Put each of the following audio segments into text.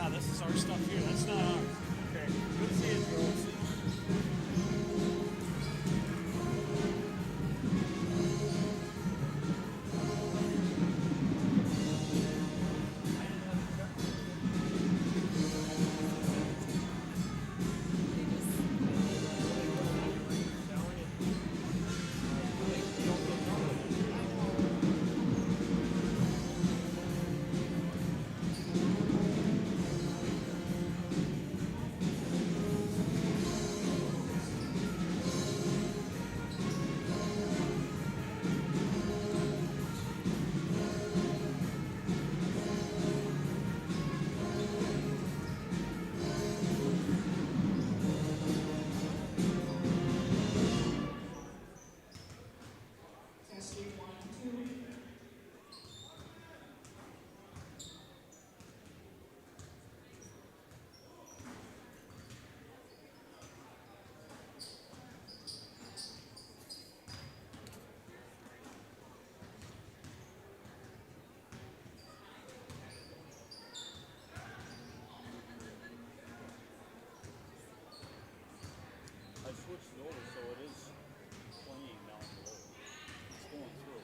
Yeah, this is our stuff here. That's not ours. Okay. Good to see you, Joe. I switched it over so it is playing down below. It's going through.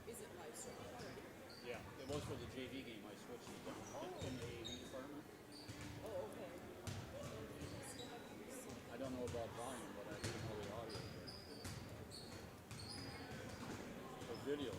Is it live stream already? Yeah, it was for the JV game. I switched it in the AV department. Oh, okay. I don't know about volume, but I do know the audio there. The video.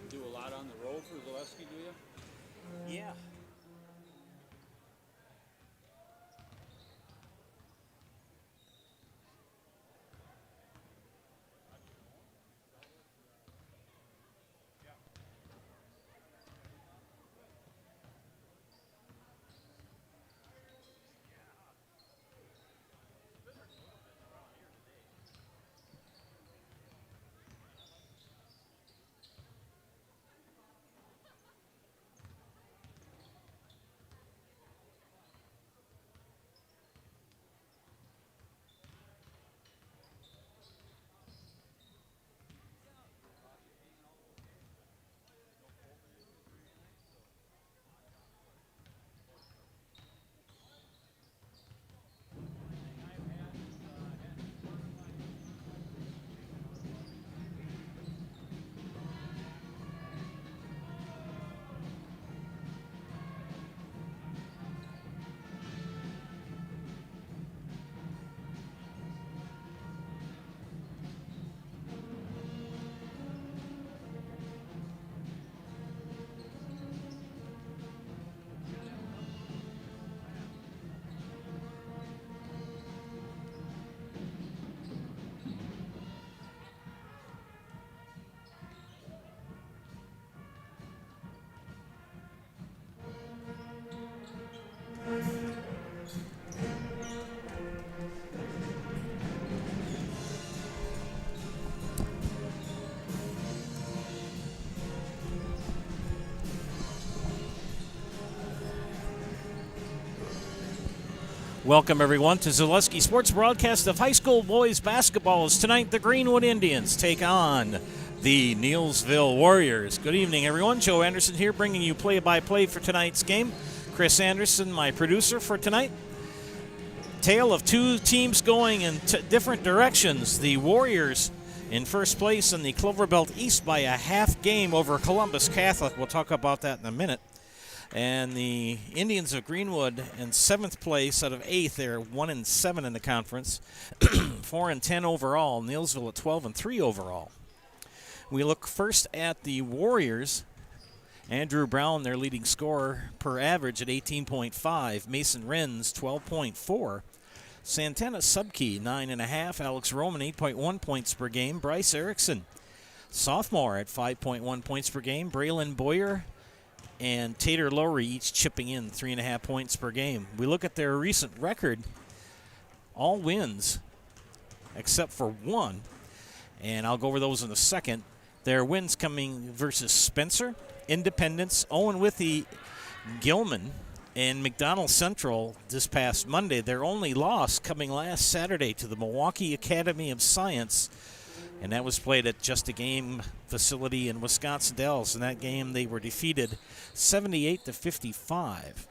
Do a lot on the road for Zaleski, do you? Yeah. Welcome, everyone, to Zaleski Sports broadcast of high school boys basketball. As tonight, the Greenwood Indians take on the Neillsville Warriors. Good evening, everyone. Joe Anderson here, bringing you play-by-play for tonight's game. Chris Anderson, my producer for tonight. Tale of two teams going in different directions. The Warriors in first place in the Clover Belt East by a half game over Columbus Catholic. We'll talk about that in a minute. And the Indians of Greenwood in 7th place out of 8th. They're 1-7 in the conference, 4-10 overall. Neillsville at 12-3 overall. We look first at the Warriors. Andrew Brown, their leading scorer per average at 18.5. Mason Renz, 12.4. Santana Subkey, 9.5. Alex Roman, 8.1 points per game. Bryce Erickson, sophomore, at 5.1 points per game. Braylon Boyer and Tater Lowry each chipping in 3.5 points per game. We look at their recent record, all wins except for one, and I'll go over those in a second. Their wins coming versus Spencer, Independence, Owen Withee, Gilman, and McDonald Central this past Monday. Their only loss coming last Saturday to the Milwaukee Academy of Science, and that was played at Just a Game facility in Wisconsin Dells. In that game, they were defeated 78-55.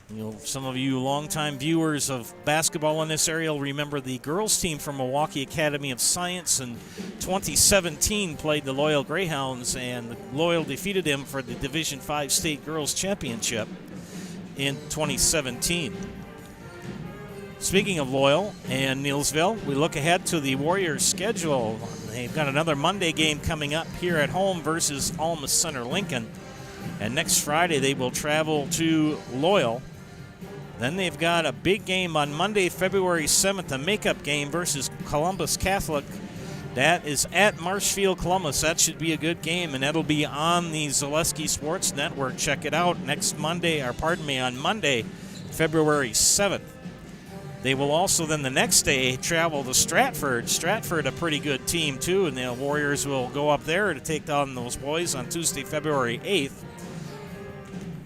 You know, some of you longtime viewers of basketball in this area will remember the girls team from Milwaukee Academy of Science in 2017 played the Loyal Greyhounds, and Loyal defeated them for the Division V State Girls Championship in 2017. Speaking of Loyal and Neillsville, we look ahead to the Warriors' schedule. They've got another Monday game coming up here at home versus Alma Center Lincoln. And next Friday they will travel to Loyal. Then they've got a big game on Monday, February 7th, a makeup game versus Columbus Catholic. That is at Marshfield, Columbus. That should be a good game, and that'll be on the Zaleski Sports Network. Check it out on Monday, February 7th. They will also then the next day travel to Stratford. Stratford, a pretty good team too, and the Warriors will go up there to take on those boys on Tuesday, February 8th.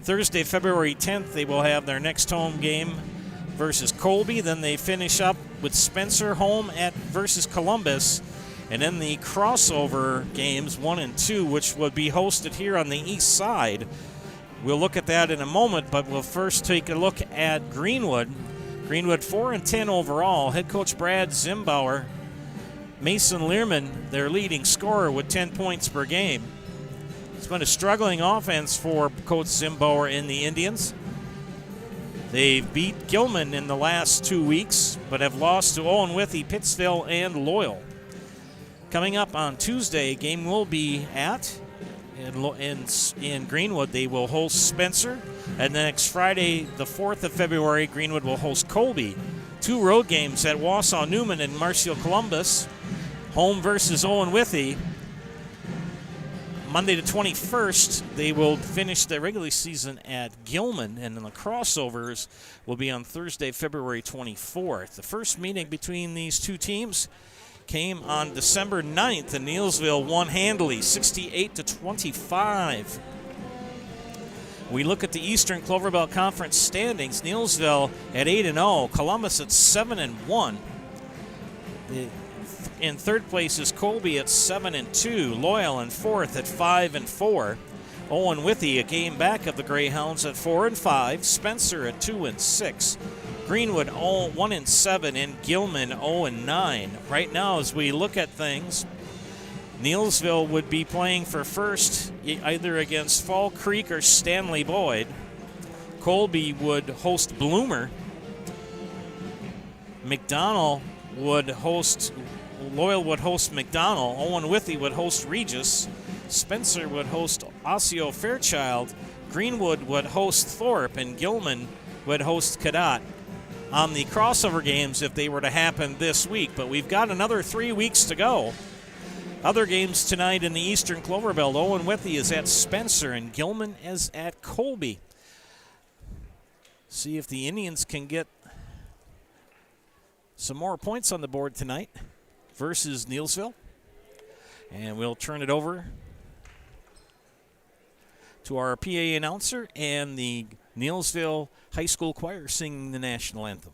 Thursday, February 10th, they will have their next home game versus Colby. Then they finish up with Spencer home versus Columbus. And then the crossover games 1 and 2, which would be hosted here on the east side. We'll look at that in a moment, but we'll first take a look at Greenwood. Greenwood 4-10 overall. Head coach Brad Zimbauer, Mason Learman, their leading scorer with 10 points per game. It's been a struggling offense for Coach Zimbauer in the Indians. They've beat Gilman in the last 2 weeks, but have lost to Owen Withee, Pittsville, and Loyal. Coming up on Tuesday, game will be in Greenwood. They will host Spencer. And next Friday, the 4th of February, Greenwood will host Colby. 2 road games at Wausau Newman and Marshfield Columbus. Home versus Owen Withee. Monday the 21st, they will finish their regular season at Gilman, and then the crossovers will be on Thursday, February 24th. The first meeting between these two teams came on December 9th, and Neillsville won handily, 68-25. We look at the Eastern Clover Belt Conference standings. Neillsville at 8-0, Columbus at 7-1. In third place is Colby at 7-2, Loyal in fourth at 5-4. Owen Withee, a game back of the Greyhounds, at 4-5. Spencer at 2-6. Greenwood 1-7, and Gilman 0-9. Right now, as we look at things, Neillsville would be playing for first either against Fall Creek or Stanley Boyd. Colby would host Bloomer. Loyal would host McDonald. Owen Withee would host Regis. Spencer would host Osseo Fairchild. Greenwood would host Thorpe, and Gilman would host Cadott on the crossover games if they were to happen this week. But we've got another 3 weeks to go. Other games tonight in the Eastern Clover Belt. Owen Withee is at Spencer, and Gilman is at Colby. See if the Indians can get some more points on the board tonight versus Neillsville. And we'll turn it over to our PA announcer and the Neillsville High School Choir singing the national anthem.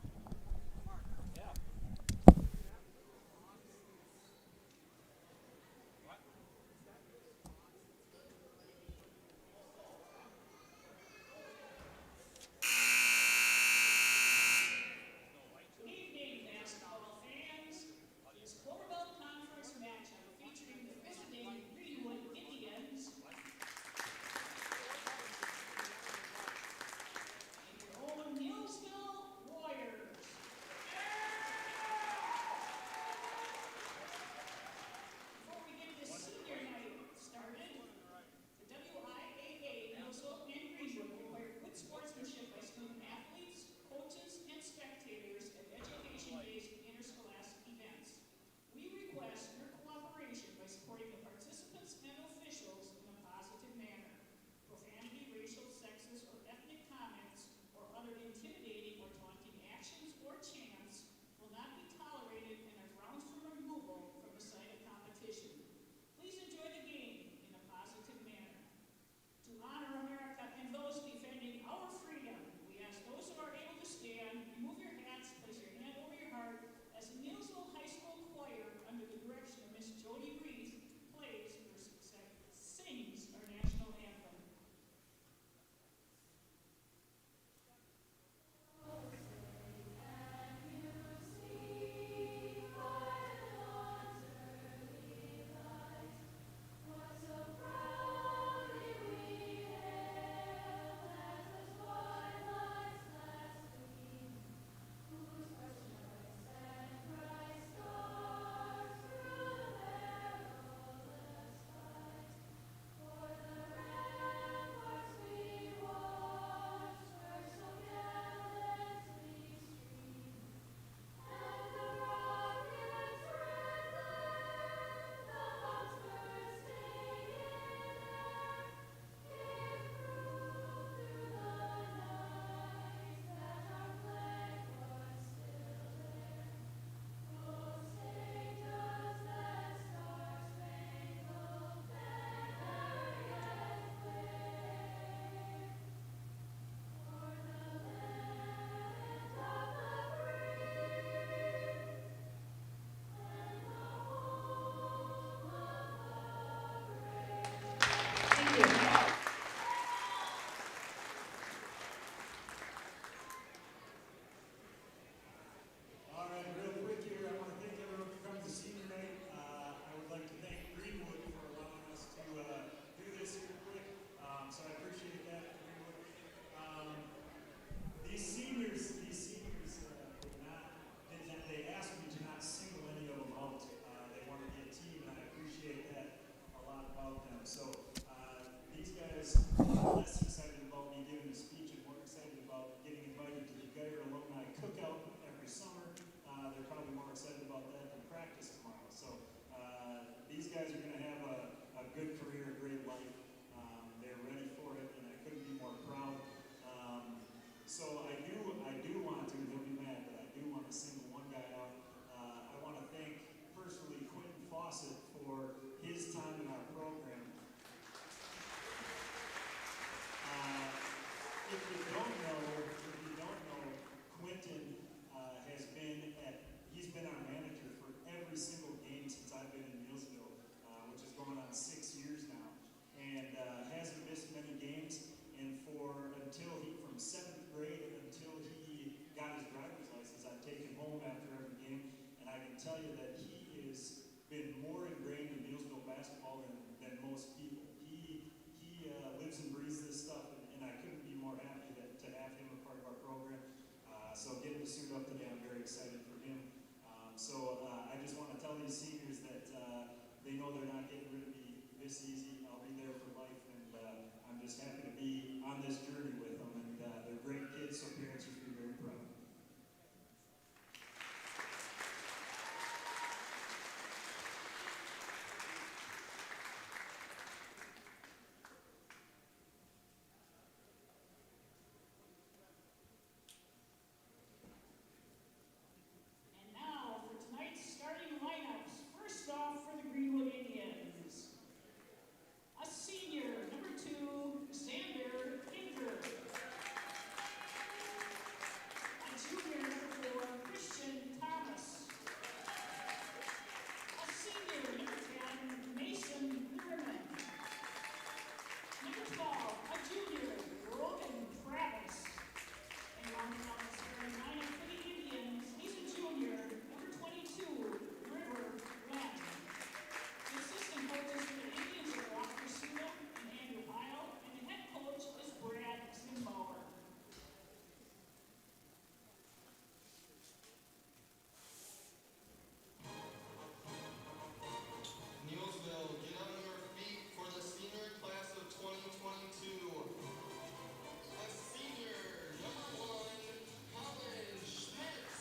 Neillsville, get on your feet for the senior class of 2022. A senior, number 1, Colin Schmitz.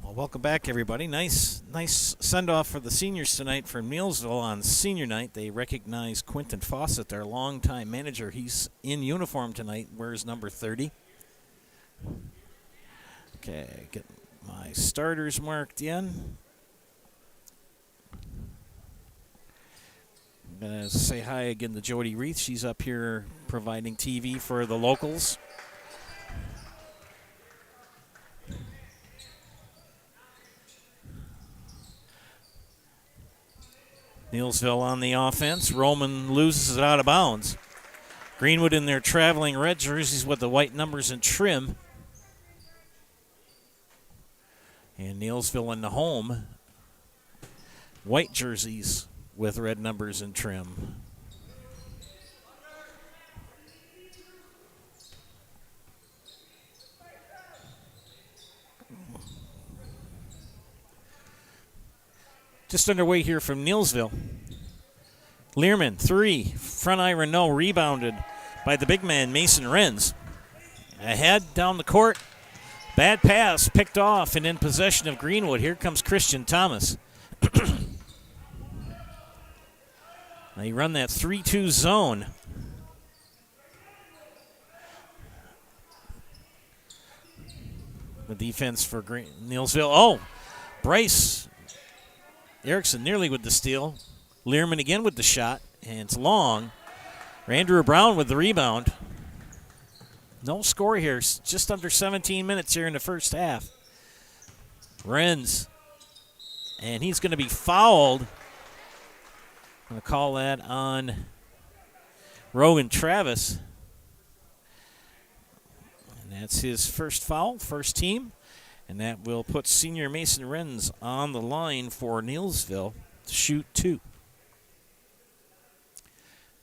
Well, welcome back, everybody. Nice send-off for the seniors tonight from Neillsville on senior night. They recognize Quentin Fawcett, their longtime manager. He's in uniform tonight, wears number 30. Okay, get my starters marked in. I'm going to say hi again to Jody Reith. She's up here providing TV for the locals. Neillsville on the offense. Roman loses it out of bounds. Greenwood in their traveling red jerseys with the white numbers and trim. And Neillsville in the home. White jerseys with red numbers and trim. Just underway here from Neillsville. Learman, 3. Front iron, no. Rebounded by the big man, Mason Renz. Ahead, down the court. Bad pass, picked off and in possession of Greenwood. Here comes Christian Thomas. They run that 3-2 zone. The defense for Neillsville. Oh, Bryce Erickson nearly with the steal. Learman again with the shot, and it's long. Andrew Brown with the rebound. No score here. Just under 17 minutes here in the first half. Renz. And he's going to be fouled. I'm going to call that on Rowan Travis. And that's his first foul, first team. And that will put senior Mason Renz on the line for Neillsville to shoot 2.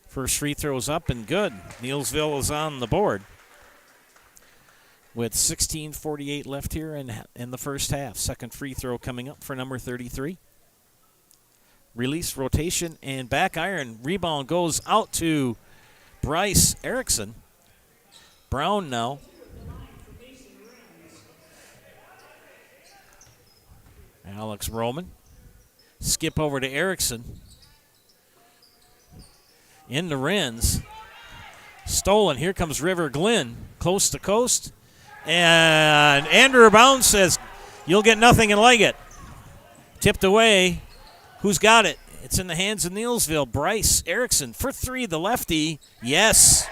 First free throw's up and good. Neillsville is on the board with 16:48 left here in the first half. Second free throw coming up for number 33. Release, rotation, and back iron. Rebound goes out to Bryce Erickson. Brown now. Alex Roman. Skip over to Erickson. Into Renz. Stolen. Here comes River Glenn. Coast to coast. And Andrew Brown says, you'll get nothing and like it. Tipped away. Who's got it? It's in the hands of Neillsville. Bryce Erickson for 3, the lefty. Yes.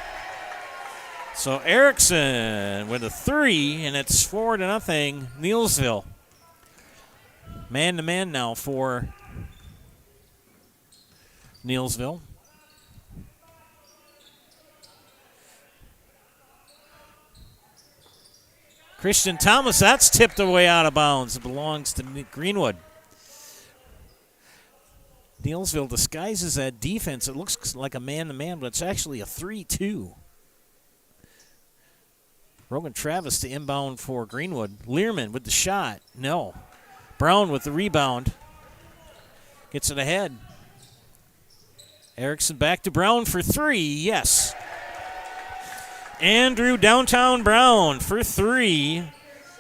So Erickson with a 3, and it's 4-0 Neillsville. Man-to-man now for Neillsville. Christian Thomas, that's tipped away out of bounds. It belongs to Greenwood. Neillsville disguises that defense. It looks like a man-to-man, but it's actually a 3-2. Rogan Travis to inbound for Greenwood. Learman with the shot. No. Brown with the rebound. Gets it ahead. Erickson back to Brown for three. Yes. Andrew Downtown Brown for three.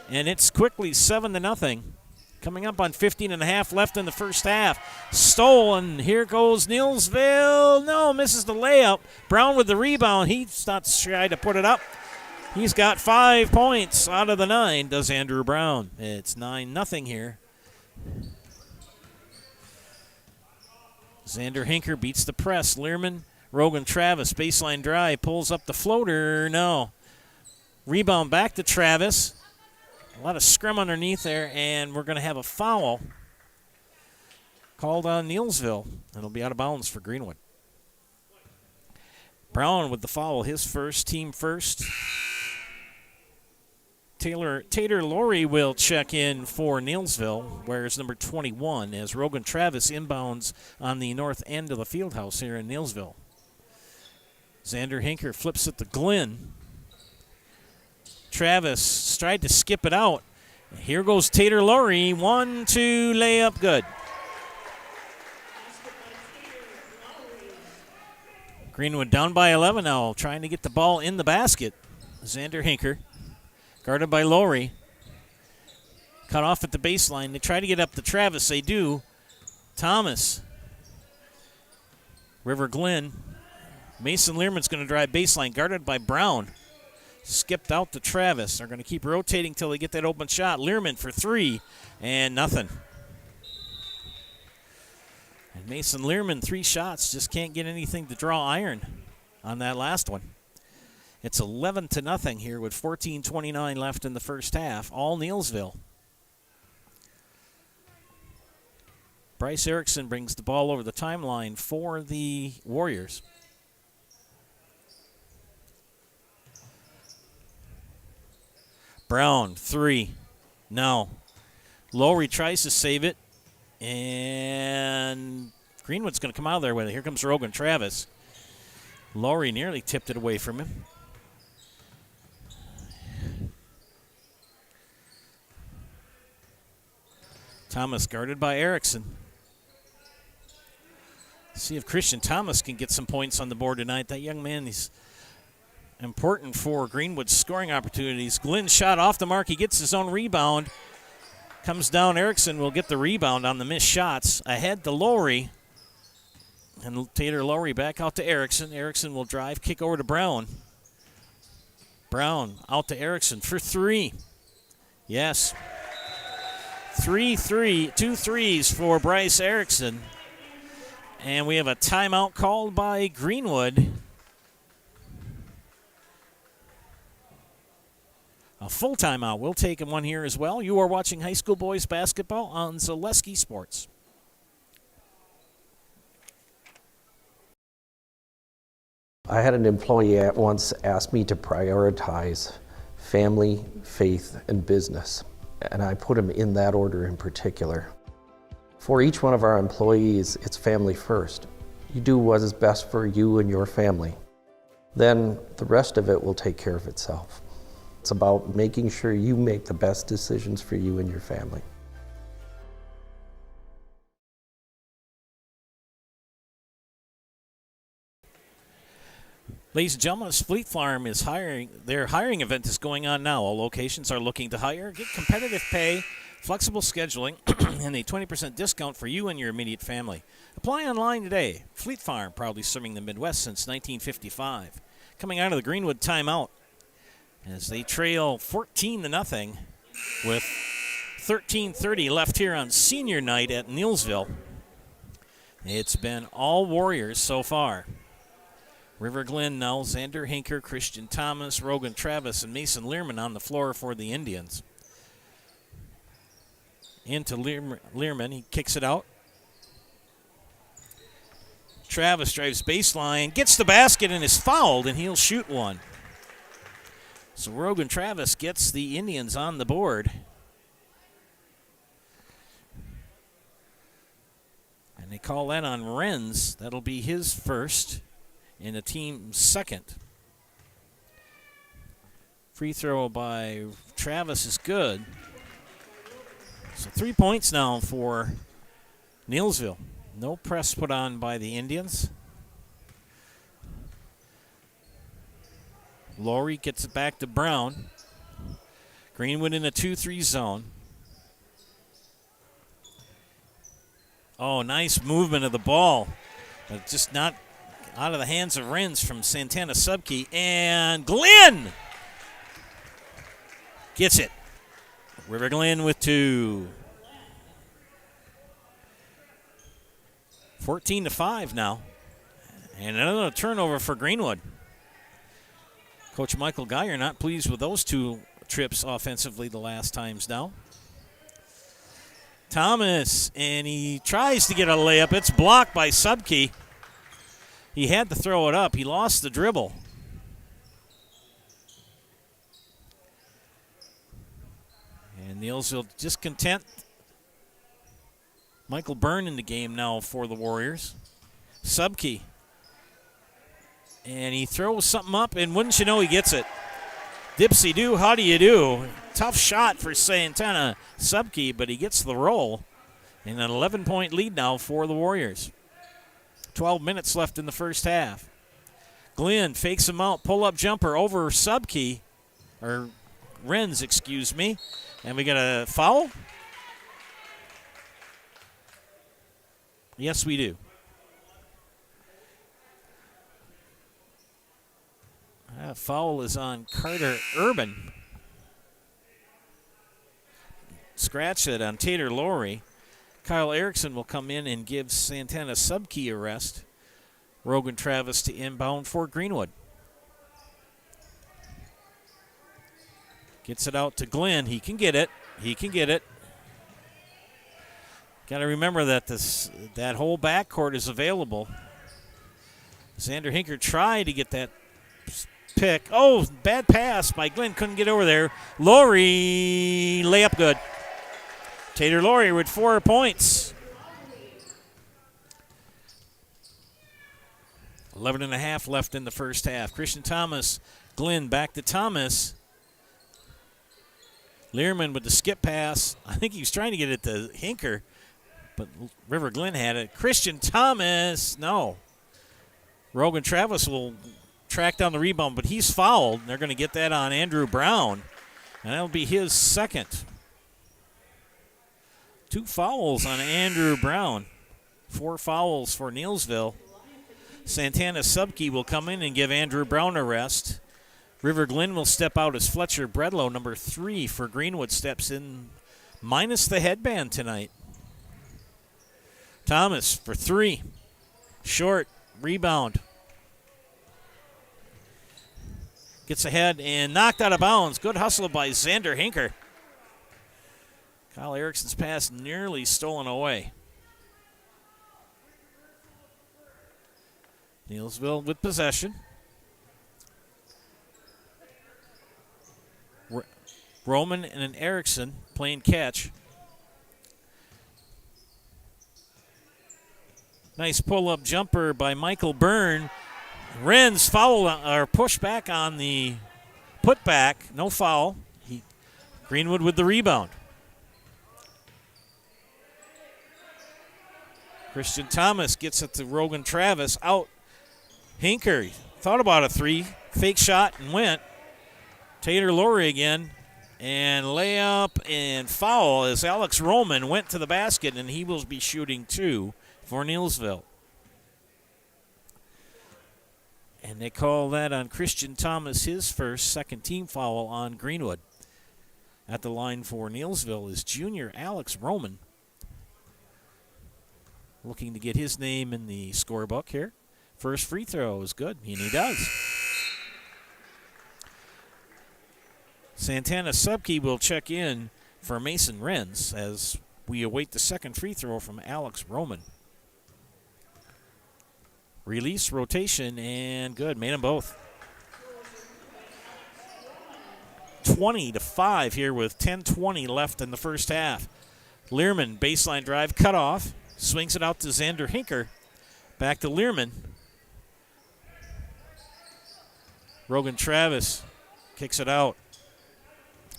And it's quickly 7-0. Coming up on 15 and a half left in the first half. Stolen. Here goes Neillsville. No, misses the layup. Brown with the rebound. He's not shy to put it up. He's got 5 points out of the 9, does Andrew Brown. It's 9-0 here. Xander Hinker beats the press. Learman, Rogan Travis, baseline drive, pulls up the floater. No. Rebound back to Travis. A lot of scrum underneath there, and we're going to have a foul called on Neillsville. It'll be out of bounds for Greenwood. Brown with the foul, his first, team first. Tater Laurie will check in for Neillsville, wears number 21, as Rogan Travis inbounds on the north end of the field house here in Neillsville. Xander Hinker flips it to Glenn. Travis tried to skip it out. Here goes Tater Laurie. 1-2 layup, good. Greenwood down by 11 now, trying to get the ball in the basket. Xander Hinker, guarded by Laurie. Cut off at the baseline. They try to get up to Travis. They do. Thomas. River Glenn. Mason Learman's going to drive baseline, guarded by Brown. Skipped out to Travis. They're going to keep rotating till they get that open shot. Learman for three, and nothing. And Mason Learman, 3 shots, just can't get anything to draw iron on that last one. It's 11-0 here with 14:29 left in the first half. All Neillsville. Bryce Erickson brings the ball over the timeline for the Warriors. Brown, 3. No. Lowry tries to save it, and Greenwood's going to come out of there with it. Here comes Rogan Travis. Lowry nearly tipped it away from him. Thomas guarded by Erickson. See if Christian Thomas can get some points on the board tonight. That young man, he's important for Greenwood's scoring opportunities. Glenn shot off the mark. He gets his own rebound. Comes down. Erickson will get the rebound on the missed shots. Ahead to Lowry. And Tater Lowry back out to Erickson. Erickson will drive, kick over to Brown. Brown out to Erickson for 3. Yes. 2 threes for Bryce Erickson. And we have a timeout called by Greenwood. A full timeout. We'll take one here as well. You are watching high school boys basketball on Zaleski Sports. I had an employee at once ask me to prioritize family, faith, and business, and I put them in that order in particular. For each one of our employees, it's family first. You do what is best for you and your family. Then the rest of it will take care of itself. It's about making sure you make the best decisions for you and your family. Ladies and gentlemen, Fleet Farm is hiring. Their hiring event is going on now. All locations are looking to hire. Get competitive pay, flexible scheduling, and a 20% discount for you and your immediate family. Apply online today. Fleet Farm, proudly serving the Midwest since 1955. Coming out of the Greenwood timeout as they trail 14-0 with 13:30 left here on senior night at Neillsville. It's been all Warriors so far. River Glen now, Xander Hinker, Christian Thomas, Rogan Travis, and Mason Learman on the floor for the Indians. Into Learman, he kicks it out. Travis drives baseline, gets the basket, and is fouled, and he'll shoot one. So Rogan Travis gets the Indians on the board. And they call that on Renz. That'll be his first and the team's second. Free throw by Travis is good. So 3 points now for Neillsville. No press put on by the Indians. Laurie gets it back to Brown. Greenwood in a 2-3 zone. Oh, nice movement of the ball. But just not out of the hands of Renz from Santana Subkey. And Glenn gets it. River Glen with 2. 14-5 now. And another turnover for Greenwood. Coach Michael Geyer not pleased with those 2 trips offensively the last times now. Thomas, and he tries to get a layup. It's blocked by Subkey. He had to throw it up. He lost the dribble. And Neillsville just content. Michael Byrne in the game now for the Warriors. Subkey. And he throws something up, and wouldn't you know, he gets it. Dipsy-do, how do you do? Tough shot for Santana Subkey, but he gets the roll. And an 11-point lead now for the Warriors. 12 minutes left in the first half. Glenn fakes him out, pull-up jumper over Subkey, or Renz, excuse me. And we got a foul? Yes, we do. That foul is on Carter Urban. Scratch it on Tater Laurie. Kyle Erickson will come in and give Santana Subkey a rest. Rogan Travis to inbound for Greenwood. Gets it out to Glenn. He can get it. He can get it. Got to remember that that whole backcourt is available. Xander Hinker tried to get that pick. Oh, bad pass by Glenn. Couldn't get over there. Laurie, layup good. Tater Laurie with 4 points. 11.5 left in the first half. Christian Thomas, Glenn back to Thomas. Learman with the skip pass. I think he was trying to get it to Hinker, but River Glen had it. Christian Thomas, no. Rogan Travis will track down the rebound, but he's fouled. They're going to get that on Andrew Brown, and that'll be his second. 2 fouls on Andrew Brown. 4 fouls for Neillsville. Santana Subkey will come in and give Andrew Brown a rest. River Glen will step out as Fletcher Bredlow, number 3 for Greenwood, steps in minus the headband tonight. Thomas for 3. Short, rebound. Gets ahead and knocked out of bounds. Good hustle by Xander Hinker. Kyle Erickson's pass nearly stolen away. Neillsville with possession. Roman and an Erickson playing catch. Nice pull-up jumper by Michael Byrne. Renz foul or push back on the putback. No foul. Greenwood with the rebound. Christian Thomas gets it to Rogan Travis. Out. Hinker thought about a 3. Fake shot and went. Tater Laurie again. And layup and foul as Alex Roman went to the basket, and he will be shooting 2 for Neillsville. And they call that on Christian Thomas, his first, second team foul on Greenwood. At the line for Neillsville is junior Alex Roman. Looking to get his name in the scorebook here. First free throw is good, and he does. Santana Subkey will check in for Mason Renz as we await the second free throw from Alex Roman. Release, rotation, and good. Made them both. 20-5 here with 10:20 left in the first half. Learman, baseline drive, cut off. Swings it out to Xander Hinker. Back to Learman. Rogan Travis kicks it out.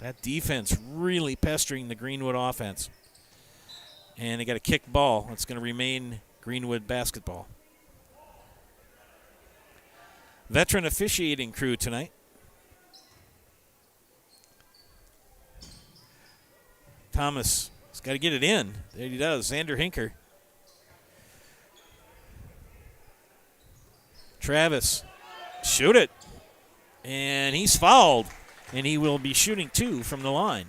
That defense really pestering the Greenwood offense. And they got a kick ball. It's going to remain Greenwood basketball. Veteran officiating crew tonight. Thomas has got to get it in. There he does. Xander Hinker. Travis. Shoot it. And he's fouled. And he will be shooting 2 from the line.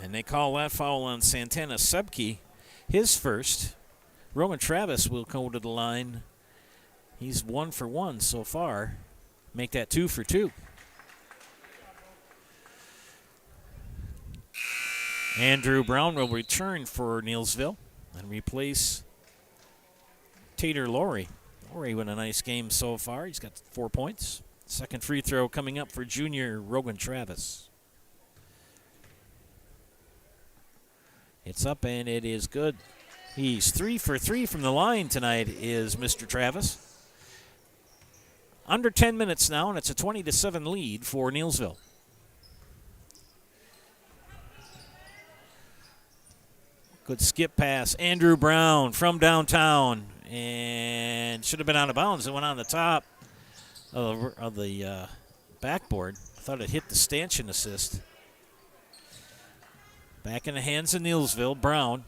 And they call that foul on Santana Subke, his first. Roman Travis will go to the line. He's 1 for 1 so far. Make that 2 for 2. Andrew Brown will return for Neillsville and replace Tater Laurie. Laurie with a nice game so far. He's got 4 points. Second free throw coming up for junior Rogan Travis. It's up and it is good. He's 3 for 3 from the line tonight is Mr. Travis. Under 10 minutes now, and it's a 20-7 lead for Neillsville. Good skip pass. Andrew Brown from downtown. And should have been out of bounds. It went on the top of the backboard. I thought it hit the stanchion assist. Back in the hands of Neillsville. Brown.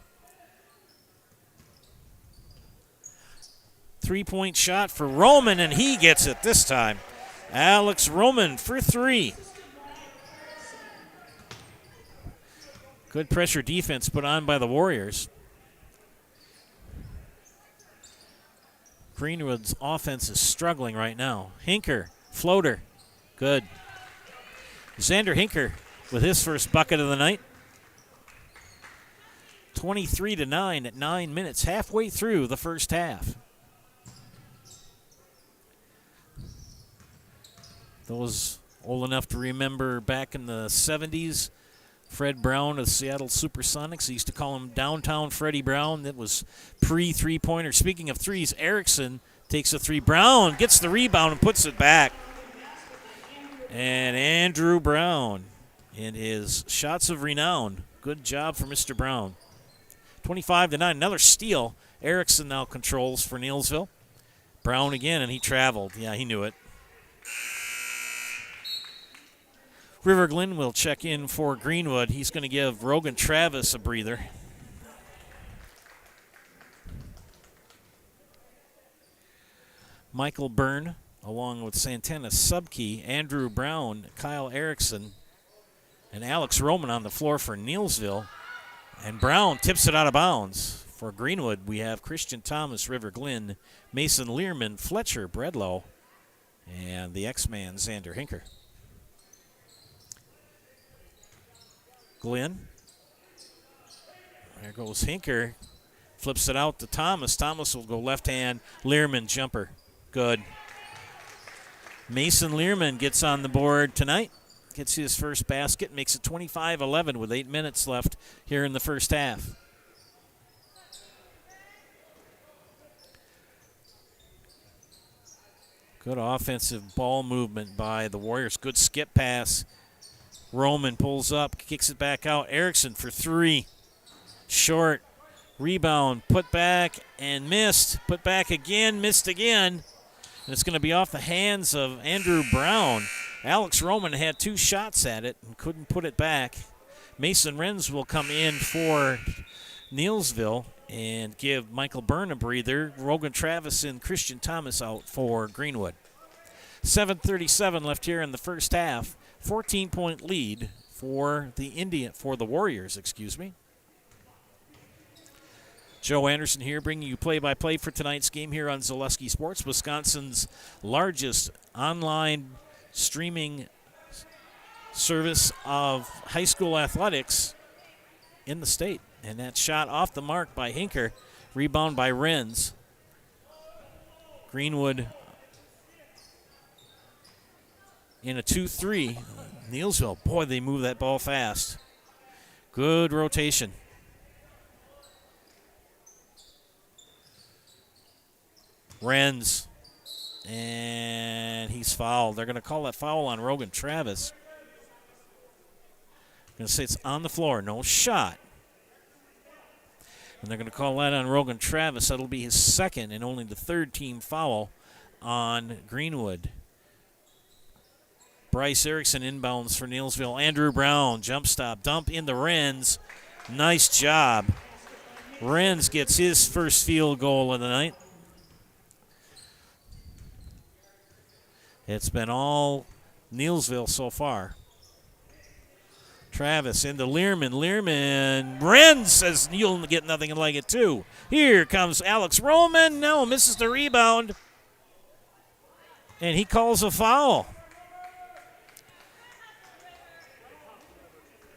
3-point shot for Roman, and he gets it this time. Alex Roman for 3. Good pressure defense put on by the Warriors. Greenwood's offense is struggling right now. Hinker, floater, good. Xander Hinker with his first bucket of the night. 23-9 at 9 minutes, halfway through the first half. Those old enough to remember back in the 70s, Fred Brown of the Seattle Supersonics. They used to call him Downtown Freddie Brown. That was pre-3-pointer. Speaking of threes, Erickson takes a 3. Brown gets the rebound and puts it back. And Andrew Brown in his shots of renown. Good job for Mr. Brown. 25-9, another steal. Erickson now controls for Neillsville. Brown again, and he traveled. Yeah, he knew it. River Glen will check in for Greenwood. He's going to give Rogan Travis a breather. Michael Byrne, along with Santana Subke, Andrew Brown, Kyle Erickson, and Alex Roman on the floor for Neillsville. And Brown tips it out of bounds. For Greenwood, we have Christian Thomas, River Glen, Mason Learman, Fletcher, Bredlow, and the X-Man, Xander Hinker. Glenn. There goes Hinker. Flips it out to Thomas. Thomas will go left hand. Learman jumper. Good. Mason Learman gets on the board tonight. Gets his first basket. Makes it 25-11 with 8 minutes left here in the first half. Good offensive ball movement by the Warriors. Good skip pass. Roman pulls up, kicks it back out. Erickson for 3. Short. Rebound. Put back and missed. Put back again. Missed again. And it's going to be off the hands of Andrew Brown. Alex Roman had 2 shots at it and couldn't put it back. Mason Renz will come in for Neillsville and give Michael Byrne a breather. Rogan Travis and Christian Thomas out for Greenwood. 7:37 left here in the first half. 14-point lead for the Warriors, excuse me. Joe Anderson here bringing you play-by-play for tonight's game here on Zaleski Sports, Wisconsin's largest online streaming service of high school athletics in the state. And that shot off the mark by Hinker, rebound by Renz. Greenwood in a 2-3. Neillsville, boy, they move that ball fast. Good rotation. Renz. And he's fouled. They're going to call that foul on Rogan Travis. Going to say it's on the floor, no shot. And they're going to call that on Rogan Travis. That'll be his second and only the third team foul on Greenwood. Bryce Erickson inbounds for Neillsville. Andrew Brown, jump stop, dump into Renz. Nice job. Renz gets his first field goal of the night. It's been all Neillsville so far. Travis into Learman. Learman. Renz says you'll get nothing like it too. Here comes Alex Roman. No, misses the rebound. And he calls a foul.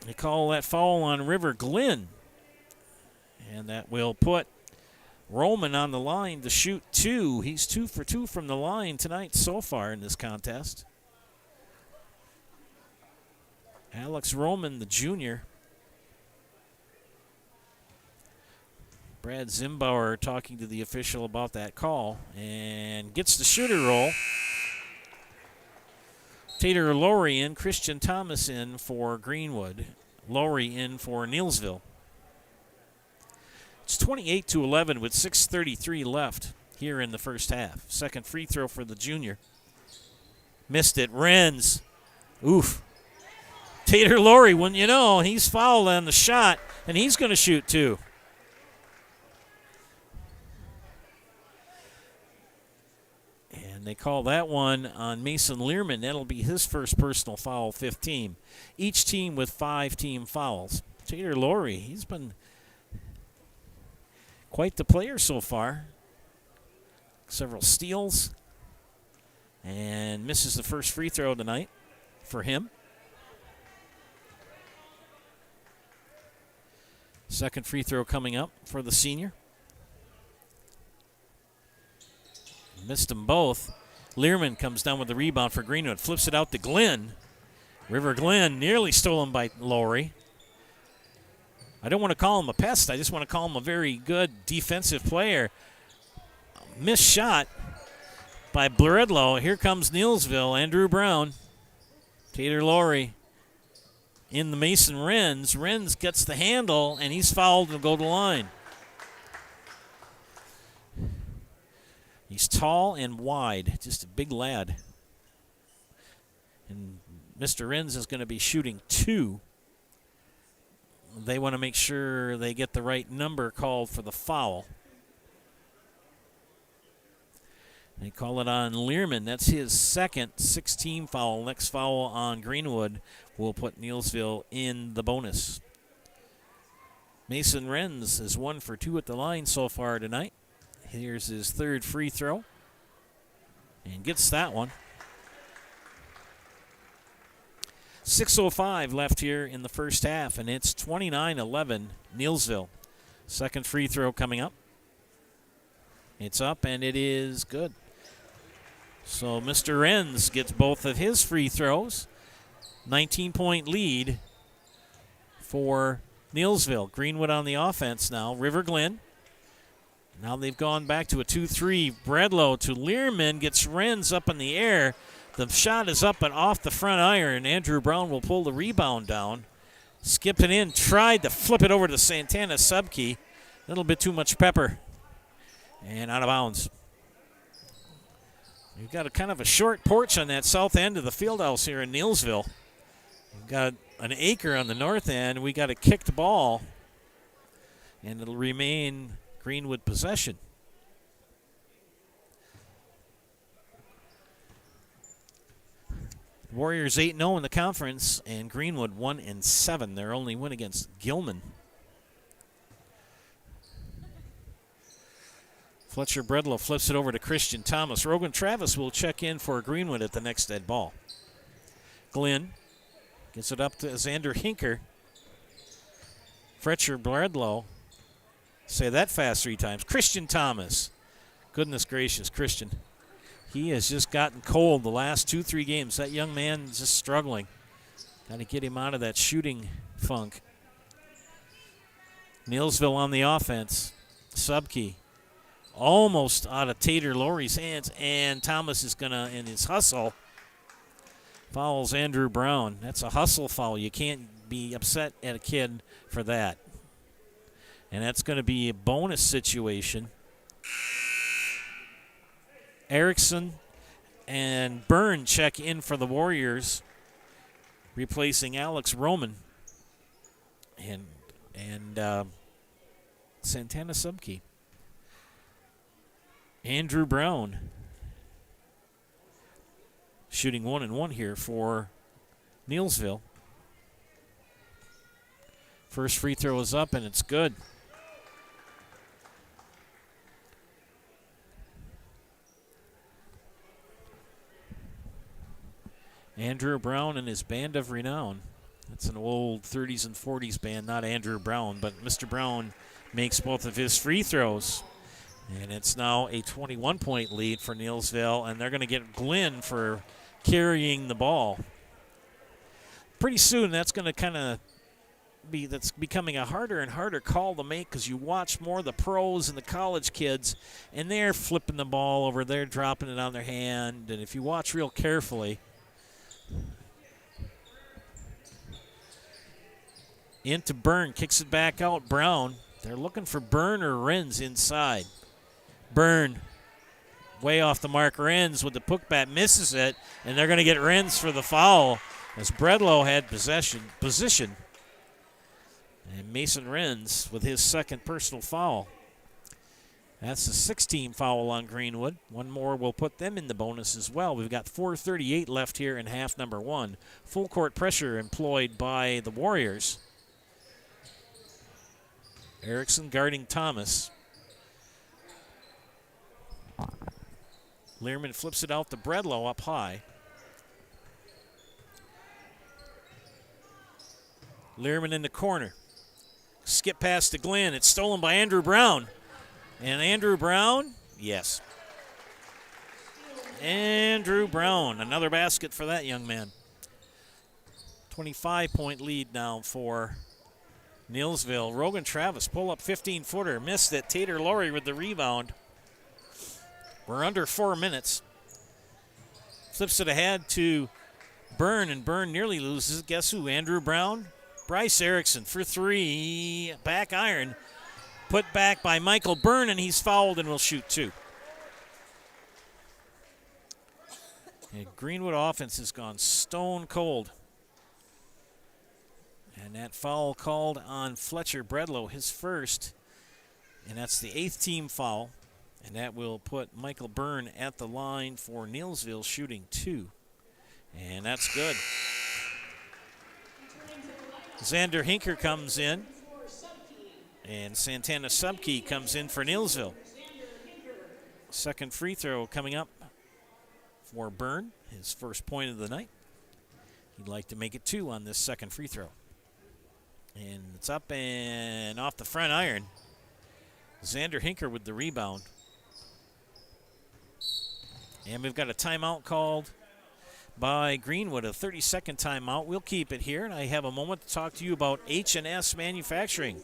They call that foul on River Glenn. And that will put Roman on the line to shoot two. He's 2 for 2 from the line tonight so far in this contest. Alex Roman, the junior. Brad Zimbauer talking to the official about that call and gets the shooter roll. Tater Lowry in, Christian Thomas in for Greenwood. Lowry in for Neillsville. It's 28-11 with 6:33 left here in the first half. Second free throw for the junior. Missed it. Renz. Oof. Tater Lowry, wouldn't you know, he's fouled on the shot, and he's going to shoot two. And they call that one on Mason Learman. That'll be his first personal foul, 5th team. Each team with 5 team fouls. Tater Lowry, he's been quite the player so far. Several steals. And misses the first free throw tonight for him. Second free throw coming up for the senior. Missed them both. Learman comes down with the rebound for Greenwood. Flips it out to Glenn. River Glenn nearly stolen by Lowry. I don't want to call him a pest. I just want to call him a very good defensive player. Missed shot by Bledlow. Here comes Neillsville. Andrew Brown. Tater Lowry in the Mason Renz. Renz gets the handle, and he's fouled and will go to the line. He's tall and wide, just a big lad. And Mr. Renz is going to be shooting 2. They want to make sure they get the right number called for the foul. They call it on Learman. That's his second 6-team foul. Next foul on Greenwood will put Neillsville in the bonus. Mason Renz is 1 for 2 at the line so far tonight. Here's his third free throw. And gets that one. 6:05 left here in the first half, and it's 29-11 Neillsville. Second free throw coming up. It's up, and it is good. So Mr. Renz gets both of his free throws. 19-point lead for Neillsville. Greenwood on the offense now. River Glenn. Now they've gone back to a 2-3. Bledlow to Learman. Gets Renz up in the air. The shot is up and off the front iron. Andrew Brown will pull the rebound down. Skipped it in. Tried to flip it over to Santana Subkey. A little bit too much pepper. And out of bounds. We've got a kind of a short porch on that south end of the field house here in Neillsville. We've got an acre on the north end. We got a kicked ball. And it'll remain Greenwood possession. Warriors 8-0 in the conference, and Greenwood 1-7. Their only win against Gilman. Fletcher Bledlow flips it over to Christian Thomas. Rogan Travis will check in for Greenwood at the next dead ball. Glenn gets it up to Xander Hinker. Fletcher Bledlow. Say that fast 3 times. Christian Thomas. Goodness gracious, Christian. He has just gotten cold the last 2-3 games. That young man is just struggling. Got to get him out of that shooting funk. Neillsville on the offense. Subkey almost out of Tater Lowry's hands, and Thomas is going to, in his hustle, fouls Andrew Brown. That's a hustle foul. You can't be upset at a kid for that. And that's going to be a bonus situation. Erickson and Byrne check in for the Warriors, replacing Alex Roman and Santana Subkey. Andrew Brown shooting 1-1 here for Neillsville. First free throw is up, and it's good. Andrew Brown and his Band of Renown. That's an old 30s and 40s band, not Andrew Brown, but Mr. Brown makes both of his free throws. And it's now a 21-point lead for Neillsville, and they're going to get Glenn for carrying the ball. Pretty soon that's going to kind of that's becoming a harder and harder call to make because you watch more of the pros and the college kids, and they're flipping the ball over, they're dropping it on their hand, and if you watch real carefully, into Byrne, kicks it back out. Brown, they're looking for Byrne or Renz inside. Byrne, way off the mark. Renz with the putback misses it, and they're going to get Renz for the foul as Bredlow had position. And Mason Renz with his second personal foul. That's the 16 foul on Greenwood. One more will put them in the bonus as well. We've got 4:38 left here in half number one. Full court pressure employed by the Warriors. Erickson guarding Thomas. Learman flips it out to Bredlow up high. Learman in the corner. Skip pass to Glenn. It's stolen by Andrew Brown. And Andrew Brown, yes. Andrew Brown, another basket for that young man. 25-point lead now for Neillsville. Rogan Travis, pull-up 15-footer. Missed it. Tater Lowry with the rebound. We're under 4 minutes. Flips it ahead to Byrne, and Byrne nearly loses. Guess who? Andrew Brown. Bryce Erickson for three. Back iron. Put back by Michael Byrne, and he's fouled and will shoot two. And Greenwood offense has gone stone cold. And that foul called on Fletcher Bredlow, his first. And that's the 8th team foul. And that will put Michael Byrne at the line for Neillsville, shooting two. And that's good. Xander Hinker comes in. And Santana Subkey comes in for Neillsville. Second free throw coming up for Byrne, his first point of the night. He'd like to make it two on this second free throw. And it's up and off the front iron. Xander Hinker with the rebound. And we've got a timeout called by Greenwood, a 30-second timeout. We'll keep it here, and I have a moment to talk to you about H&S Manufacturing.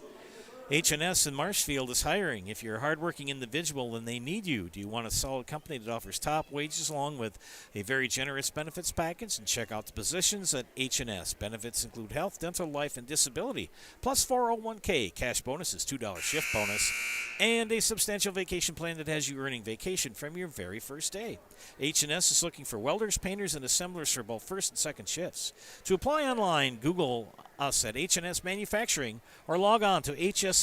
H&S in Marshfield is hiring. If you're a hardworking individual, then they need you. Do you want a solid company that offers top wages along with a very generous benefits package? And check out the positions at H&S. Benefits include health, dental, life, and disability, plus 401k, cash bonuses, $2 shift bonus, and a substantial vacation plan that has you earning vacation from your very first day. H&S is looking for welders, painters, and assemblers for both first and second shifts. To apply online, Google us at H&S Manufacturing or log on to hsmfgco.com.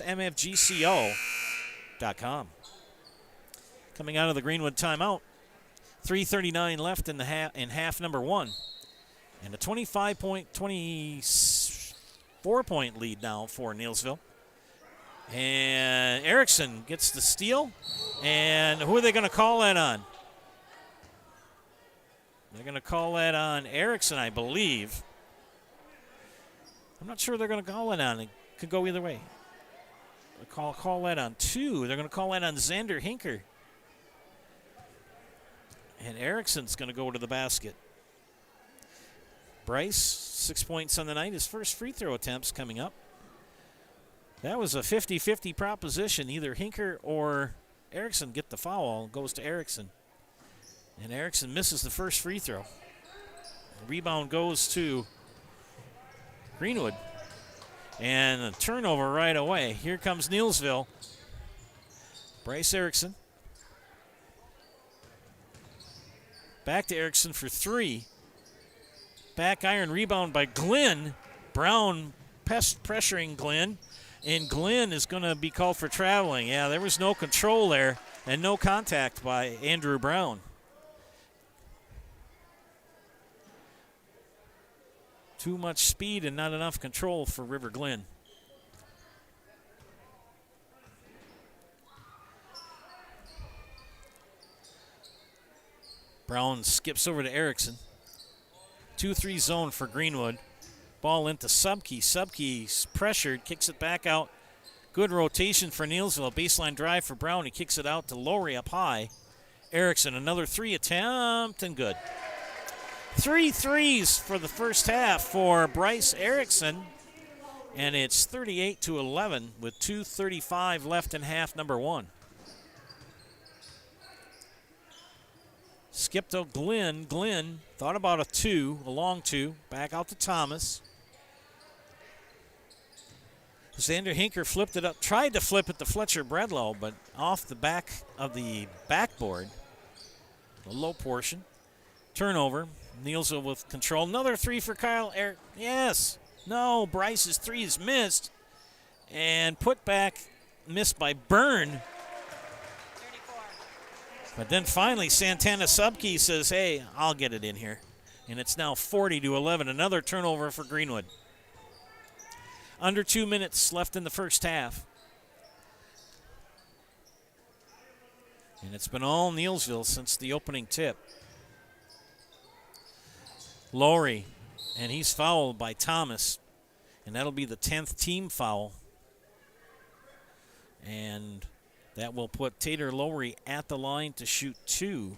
Coming out of the Greenwood timeout, 3:39 left in half number one, and a 24-point lead now for Neillsville. And Erickson gets the steal, and who are they going to call that on? They're going to call that on Erickson, I believe. I'm not sure they're going to call it on. It could go either way. Call that on two. They're going to call that on Xander Hinker. And Erickson's going to go to the basket. Bryce, 6 points on the night. His first free throw attempts coming up. That was a 50-50 proposition. Either Hinker or Erickson get the foul. Goes to Erickson. And Erickson misses the first free throw. The rebound goes to Greenwood. And a turnover right away. Here comes Neillsville. Bryce Erickson. Back to Erickson for three. Back iron rebound by Glenn. Brown pressuring Glenn. And Glenn is going to be called for traveling. Yeah, there was no control there and no contact by Andrew Brown. Too much speed and not enough control for River Glen. Brown skips over to Erickson. 2-3 zone for Greenwood. Ball into Subke. Subke's pressured, kicks it back out. Good rotation for Neillsville. Baseline drive for Brown. He kicks it out to Lowry up high. Erickson, another three attempt, and good. 3 threes for the first half for Bryce Erickson. And it's 38-11 with 2:35 left in half number one. Skipped to Glenn. Glenn thought about a long two. Back out to Thomas. Xander Hinker flipped it up. Tried to flip it to Fletcher Bredlow, but off the back of the backboard. The low portion. Turnover. Neillsville with control. Another three for Kyle. Yes. No. Bryce's three is missed. And put back. Missed by Byrne. But then finally, Santana Subke says, hey, I'll get it in here. And it's now 40-11. Another turnover for Greenwood. Under 2 minutes left in the first half. And it's been all Neillsville since the opening tip. Lowry, and he's fouled by Thomas. And that'll be the 10th team foul. And that will put Tater Lowry at the line to shoot two.